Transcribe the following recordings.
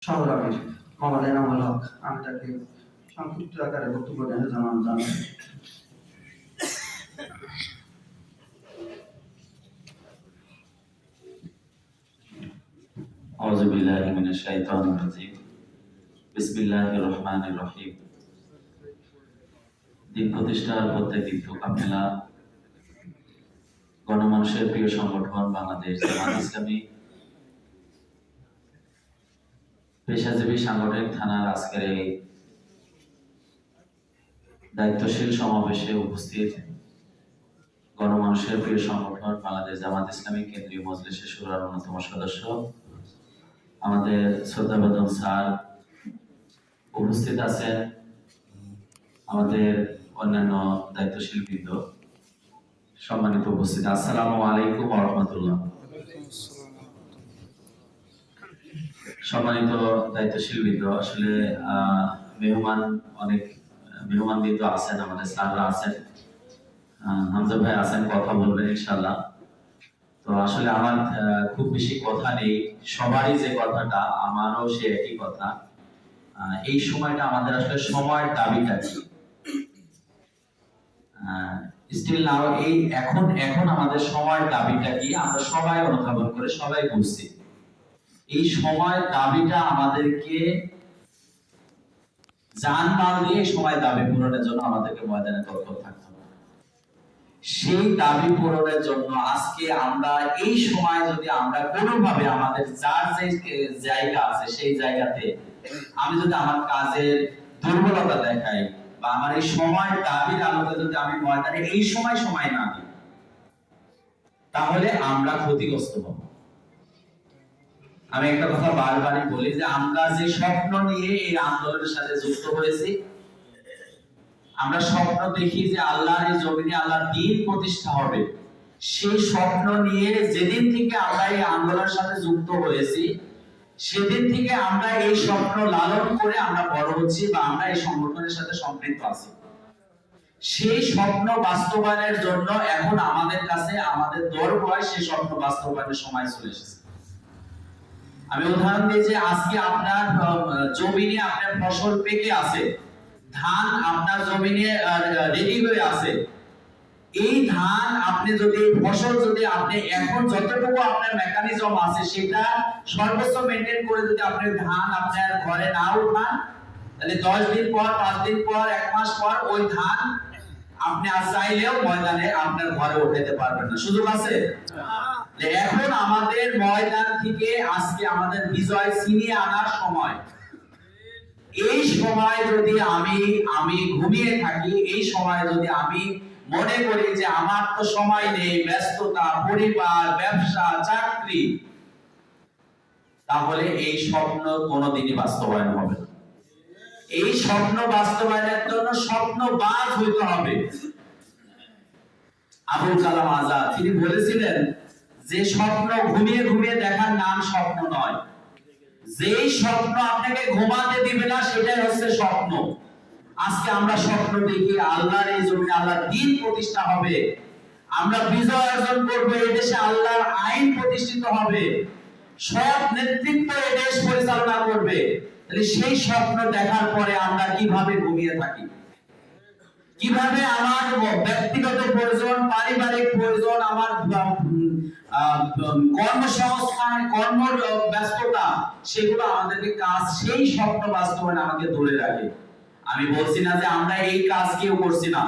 সংগ্রামী মোহাম্মদ এনামুল হক, আমি তাকে সংক্ষিপ্ত আকারে বক্তব্য দেওয়ার জন্য জানাই। আউযু বিল্লাহি মিনাশ শাইতানির রাজিম। বিসমিল্লাহির রহমানির রহিম। দিন প্রতিষ্ঠার প্রত্যেক দীপ্তকাম মেলা গণমানুষের প্রিয় সংগঠন বাংলাদেশ জামাত ইসলামী পেশাজীবী সাংগঠনিক থানার আজকের এই দায়িত্বশীল সমাবেশে উপস্থিত গণমানুষের প্রিয় সংগঠন বাংলাদেশ জামাত ইসলামী কেন্দ্রীয় মজলিসে শুরার অন্যতম সদস্য আমাদের শ্রদ্ধাভাজন স্যার উপস্থিত আছেন, আমাদের অন্যান্য দায়িত্বশীল বৃন্দ, সম্মানিত উপস্থিত, আসসালামু আলাইকুম ওয়া রাহমাতুল্লাহ। সম্মানিত দায়িত্বশীল বৃন্দ, আসলে অনেক মেহমান বৃন্দ আছেন, আমাদের স্যাররা আছেন, হামজা ভাই আছেন, কথা বলবেন ইনশাআল্লাহ। তো আসলে আমার খুব বেশি কথা নেই, সবারই যে কথাটা আমারও সে একই কথা। এই সময়টা আমাদের আসলে সময়ের দাবিটা কি, স্টিল নাও এই এখন আমাদের সময়ের দাবিটা কি আমরা সবাই অনুধাবন করে সবাই বুঝছি। এই সময়ের দাবিটা আমাদেরকে জানমাল দিয়ে সময় দাবি পূরণের জন্য আমাদেরকে ময়দানে তৎপর থাকতে হবে। সেই দাবি পূরণের জন্য আজকে আমরা এই সময় যদি আমরা কোনোভাবে আমাদের যার যে জায়গা আছে সেই জায়গাতে আমি যদি আমার কাজের দুর্বলতা দেখাই বা আমার এই সময় দাবির আলোকে যদি আমি ময়দানে এই সময় না দিই, তাহলে আমরা ক্ষতিগ্রস্ত হব। আমি একটা কথা বারবারই বলি যে আমরা যে স্বপ্ন নিয়ে এই আন্দোলনের সাথে যুক্ত হয়েছি, আমরা স্বপ্ন দেখি যে আল্লাহর এই জমিনে আল্লাহর দ্বীন প্রতিষ্ঠা হবে। সেই স্বপ্ন নিয়ে যেদিন থেকে আমরা এই আন্দোলনের সাথে যুক্ত হয়েছি, সেদিন থেকে আমরা এই স্বপ্ন লালন করে আমরা বড় হচ্ছি বা আমরা এই সংগঠনের সাথে সম্পৃক্ত আছি। সেই স্বপ্ন বাস্তবায়নের জন্য এখন আমাদের কাছে আমাদের দরকার সেই স্বপ্ন বাস্তবায়নের সময় চলে এসেছে। আমি উদাহরণ দিই যে আজকে আপনার জমিনে আপনার ফসল পেকে আছে, ধান আপনার জমিনে রেডি হয়ে আছে। এই ধান আপনি যদি ফসল যদি আপনি এখন যতটুকু আপনার মেকানিজম আছে সেটা সর্বোচ্চ মেইনটেইন করে যদি আপনি ধান আপনার ঘরে না উঠান, তাহলে 10 দিন পর, 5 দিন পর, 1 মাস পর ওই ধান আপনি আর চাইলেও ময়দানে আপনার ঘরে উঠাতে পারবেন না। সুযোগ আছে? এখন আমাদের ময়দান থেকে আজকে আমাদের বিজয় ছিনিয়ে আনার সময়। এই সময় যদি আমি ঘুমিয়ে থাকি, এই সময় যদি আমি মনে করি যে আমার তো সময় নেই, ব্যস্ততা, পরিবার, ব্যবসা, চাকরি, তাহলে এই স্বপ্ন কোনোদিনই বাস্তবায়ন হবে না। এই স্বপ্ন বাস্তবায়নের জন্য স্বপ্নবাজ হইতে হবে। আবুল কালাম আজাদ তিনি বলেছিলেন যে স্বপ্ন ঘুমিয়ে ঘুমিয়ে দেখার নাম স্বপ্ন নয়, যেই স্বপ্ন আপনাকে ঘুমাতে দিবে না সেটাই হচ্ছে স্বপ্ন। আজকে আমরা স্বপ্ন দেখি আল্লাহর এই জমিনে আল্লাহর দ্বীন প্রতিষ্ঠা হবে, আমরা বিজয় অর্জন করব, এই দেশে আল্লাহর আইন প্রতিষ্ঠিত হবে, সৎ নেতৃত্ব এই দেশ পরিচালনা করবে। তাহলে সেই স্বপ্ন দেখার পরে আমরা কিভাবে ঘুমিয়ে থাকি, কিভাবে আমার ব্যক্তিগত প্রয়োজন, পারিবারিক প্রয়োজন, আমার কর্মসংস্থান, কর্ম ব্যস্ততা, সেগুলো আমাদেরকে কাজ সেই স্বপ্ন বাস্তবায়ন আমাকে ধরে রাখে। আমি বলছি না যে আমরা এই কাজ কেউ করছি না,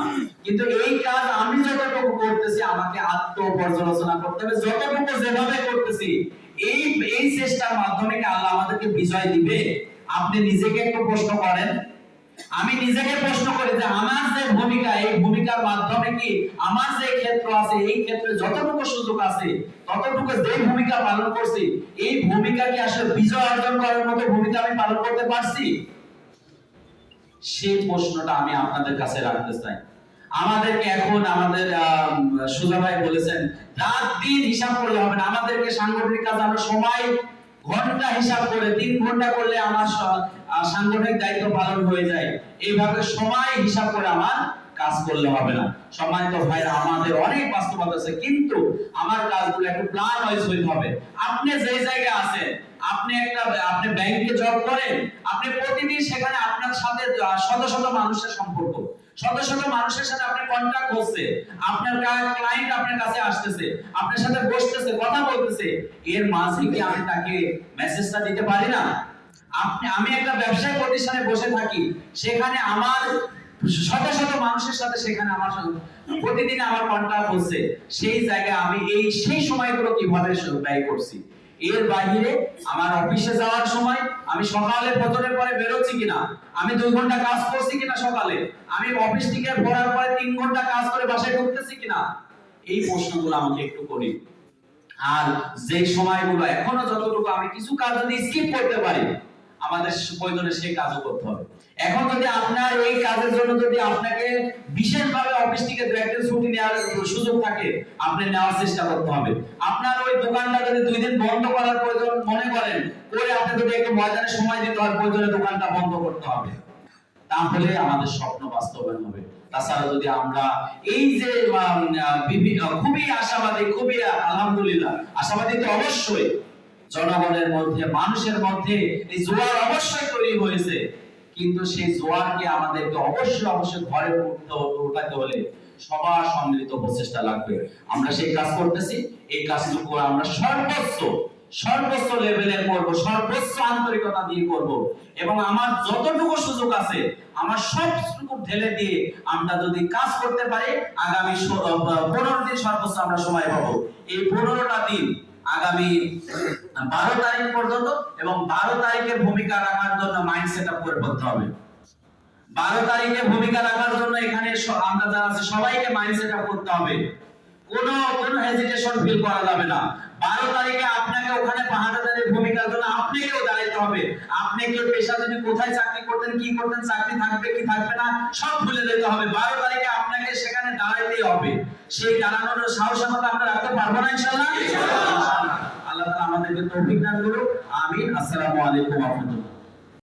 কিন্তু এই কাজ আমি যতটুকু করতেছি আমাকে আত্ম-পর্যালোচনা করতে হবে। যতটুকু যেভাবে করতেছি এই চেষ্টার মাধ্যমে কি আল্লাহ আমাদেরকে বিজয় দিবে? আপনি নিজেকে একটু প্রশ্ন করেন, আমি নিজেকে প্রশ্ন করি যে আমার যে ভূমিকা, এই ভূমিকার মাধ্যমে কি আমার যে ক্ষেত্র আছে, এই ক্ষেত্রে যতটুকু সুযোগ আছে ততটুকু যে ভূমিকা পালন করছি, এই ভূমিকা কি আসলে বিজয় অর্জন করার মতো ভূমিকা আমি পালন করতে পারছি? সেই প্রশ্নটা আমি আপনাদের কাছে রাখতে চাই। আমাদেরকে এখন আমাদের সুজা ভাই বলেছেন রাত দিন হিসাব করলে হবে না। আমাদেরকে সাংগঠনিক কাজ আমরা সময় ঘন্টা হিসাব করে 3 ঘন্টা করলে আমার সাংগঠনিক দায়িত্ব পালন হয়ে যায়। এইভাবে সময় হিসাব করে আমার কাজ করলে হবে না। সম্মানিত ভাইরা, আমাদের অনেক বাস্তবতা আছে, কিন্তু আমার কাজগুলো একটু প্ল্যান ওয়াইজ হইতে হবে। আপনি যে জায়গায় আছেন, আপনি ব্যাংকে জব করেন, আপনি প্রতিদিন সেখানে আপনার সাথে শত শত মানুষের সম্পর্ক, শত শত মানুষের সাথে আপনি কন্টাক্ট হচ্ছে, আপনার ক্লায়েন্ট আপনার কাছে আসতেছে, আপনার সাথে বসতেছে, কথা বলতেছে, এর মাঝে কি আমি তাকে মেসেজটা দিতে পারি না? আমি একটা ব্যবসায়িক প্রতিষ্ঠানে বসে থাকি, সেখানে আমার শত শত মানুষের সাথে সেখানে আমার প্রতিদিন আমার কন্টাক্ট হচ্ছে, সেই জায়গায় আমি সেই সময়গুলো কিভাবে ব্যয় করছি। এর বাইরে আমার অফিসে যাওয়ার সময় আমি সকালে ফজরের পরে বেরোচ্ছি কিনা, আমি 2 ঘন্টা কাজ করছি কিনা সকালে, আমি অফিস থেকে পড়ার পরে 3 ঘন্টা কাজ করে বাসায় ঢুকতেছি কিনা, এই প্রশ্নগুলো আমাকে একটু করি। আর যে সময়গুলো এখনো যতটুকু আমি কিছু কাজ যদি স্কিপ করতে পারি, আমাদের প্রয়োজনে সেই কাজও করতে হবে। এখন যদি আপনার এই কাজের জন্য যদি আপনাকে বিশেষভাবে অফিস থেকে 2 একদিন ছুটি নেওয়ার সুযোগ থাকে, আপনি নেওয়ার চেষ্টা করতে হবে। আপনার ওই দোকানটা যদি 2 দিন বন্ধ করার প্রয়োজন মনে করেন, করে আপনি যদি একটু ময়দানে সময় দিতে হয়, প্রয়োজনে দোকানটা বন্ধ করতে হবে, তাহলে আমাদের স্বপ্ন বাস্তবায়ন হবে। তাছাড়া যদি আমরা এই যে খুবই আশাবাদী, খুবই আলহামদুলিল্লাহ আশাবাদী, তো অবশ্যই জনগণের মধ্যে, মানুষের মধ্যে এই জোয়ার অবশ্যই তৈরি হয়েছে, কিন্তু সেই জোয়ারকে আমাদেরকে অবশ্যই ঘরে উঠাতে হলে সবার সম্মিলিত প্রচেষ্টা লাগবে। আমরা সেই কাজ করতেছি, এই কাজটুকু আমরা সর্বোচ্চ লেভেলে করব, সর্বোচ্চ আন্তরিকতা দিয়ে করব, এবং আমার যতটুকু সুযোগ আছে আমার সবটুকু ঢেলে দিয়ে আমরা যদি কাজ করতে পারি, আগামী 15 দিন সর্বোচ্চ আমরা সময় পাবো। এই 15টা দিন আগামী 12 তারিখ পর্যন্ত, এবং 12 তারিখে ভূমিকা রাখার জন্য মাইন্ড সেট আপ করে ফেলতে হবে। 12 তারিখে ভূমিকা রাখার জন্য এখানে আমরা যারা আছি সবাইকে মাইন্ড সেট আপ করতে হবে, কোনো হেজিটেশন ফিল করা যাবে না। 12 তারিখে আপনাকে ওখানে পাহাড়াদারের ভূমিকার জন্য আপনাকেও দাঁড়াইতে হবে। আপনি কি পেশা যদি কোথায় চাকরি করতেন, কি করতেন, চাকরি থাকবে কি থাকবে না সব ভুলে যেতে হবে। 12 তারিখে আপনাকে সেখানে দাঁড়াইতেই হবে। সেই দাঁড়ানোর সাহসিকতা আমরা রাখতে পারবো না ইনশাআল্লাহ। আল্লাহ তাআলা আমাদেরকে তৌফিক দান করুন। আমিন। আসসালামু আলাইকুম ওয়া রাহমাতুল্লাহ।